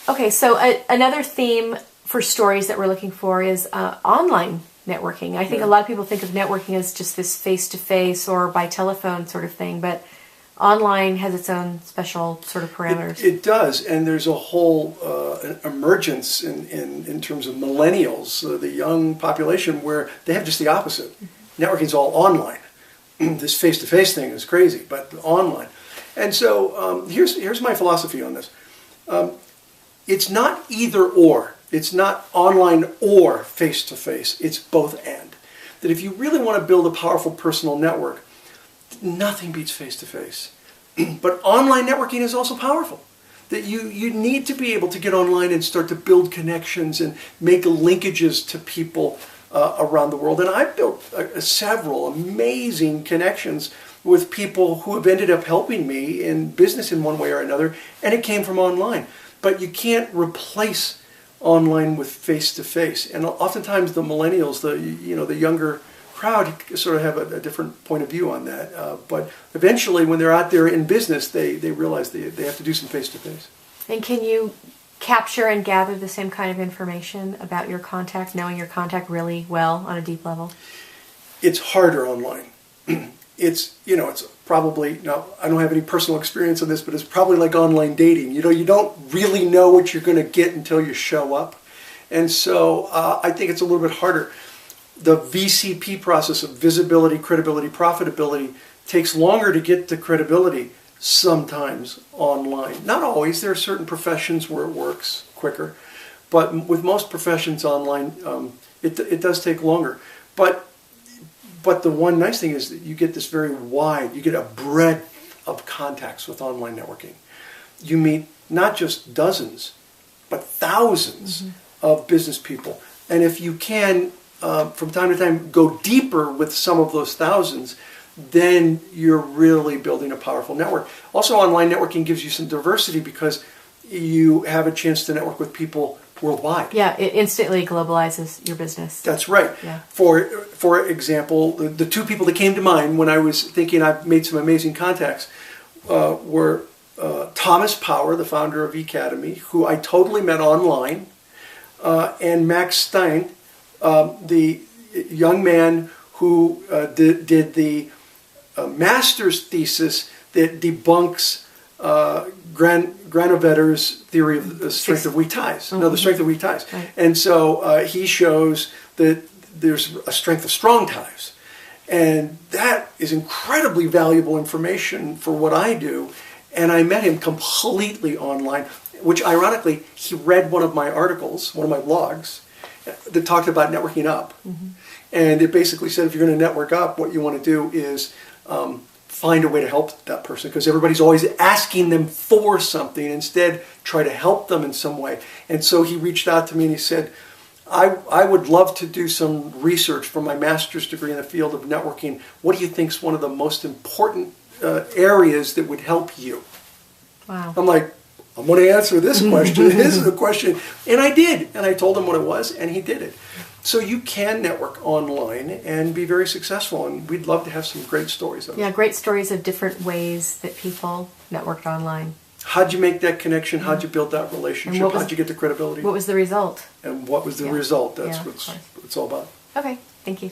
Okay, so another theme for stories that we're looking for is online networking. I think a lot of people think of networking as just this face-to-face or by telephone sort of thing, but online has its own special sort of parameters. It does, and there's a whole emergence in terms of millennials, the young population, where they have just the opposite. Networking's all online. This face-to-face thing is crazy, but online. And so here's my philosophy on this. It's not either or. It's not online or face-to-face. It's both and. That if you really want to build a powerful personal network, nothing beats face-to-face. But online networking is also powerful. That you need to be able to get online and start to build connections and make linkages to people around the world. And I've built several amazing connections with people who have ended up helping me in business in one way or another, and it came from online. But you can't replace online with face-to-face. And oftentimes the millennials, the younger crowd, sort of have a different point of view on that. But eventually, when they're out there in business, they realize they have to do some face-to-face. And can you capture and gather the same kind of information about your contact, knowing your contact really well on a deep level? It's harder online. It's probably, now I don't have any personal experience on this, but it's probably like online dating. You don't really know what you're going to get until you show up. And so I think it's a little bit harder. The VCP process of visibility, credibility, profitability takes longer to get to credibility sometimes online. Not always. There are certain professions where it works quicker. But with most professions online, it does take longer. But the one nice thing is that you get this very wide, you get a breadth of contacts with online networking. You meet not just dozens, but thousands of business people. And if you can, from time to time, go deeper with some of those thousands, then you're really building a powerful network. Also, online networking gives you some diversity because you have a chance to network with people worldwide. Yeah, it instantly globalizes your business. That's right. Yeah. For example, the two people that came to mind when I was thinking I've made some amazing contacts were Thomas Power, the founder of eAcademy, who I totally met online, and Max Stein, the young man who did the master's thesis that debunks Granovetter's theory of the strength of weak ties. No, the strength of weak ties. Right. And so he shows that there's a strength of strong ties. And that is incredibly valuable information for what I do. And I met him completely online, which ironically, he read one of my articles, one of my blogs, that talked about networking up. And it basically said if you're going to network up, what you want to do is find a way to help that person, because everybody's always asking them for something. Instead, try to help them in some way. And so he reached out to me and he said, I would love to do some research for my master's degree in the field of networking. What do you think is one of the most important areas that would help you? Wow. I'm like, I'm going to answer this question. This is a question. And I did. And I told him what it was, and he did it. So you can network online and be very successful, and we'd love to have some great stories of it. Yeah, great stories of different ways that people networked online. How'd you make that connection? How'd you build that relationship? How'd you get the credibility? What was the result? And what was the result? That's Yeah, what it's all about. Okay, thank you.